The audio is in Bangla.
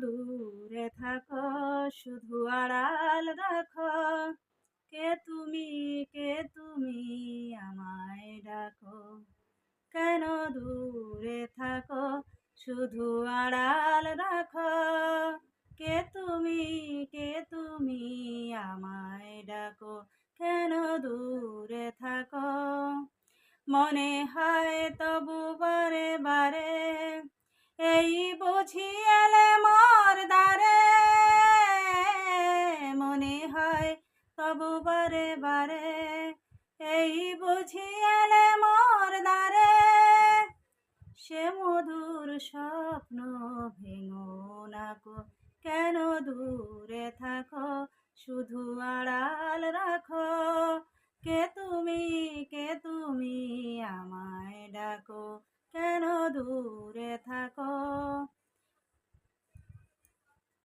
দূরে থাকো, শুধু আড়াল রাখো। কে তুমি আমায় ডাকো। কেন দূরে থাকো, শুধু আড়াল রাখো। কে তুমি আমায় ডাকো। কেন দূরে থাকো। মনে হয় তবু বারে বারে, এই বুঝি এলে মোর দ্বারে। মনে হয় তবু বারে বারে, এই বুঝি এলে মোর দ্বারে। সে মধুর স্বপ্ন ভেঙো না গো। কেন দূরে থাকো, শুধু আড়াল রাখো। কে তুমি আমায় ডাকো। কেন দূরে থাকো।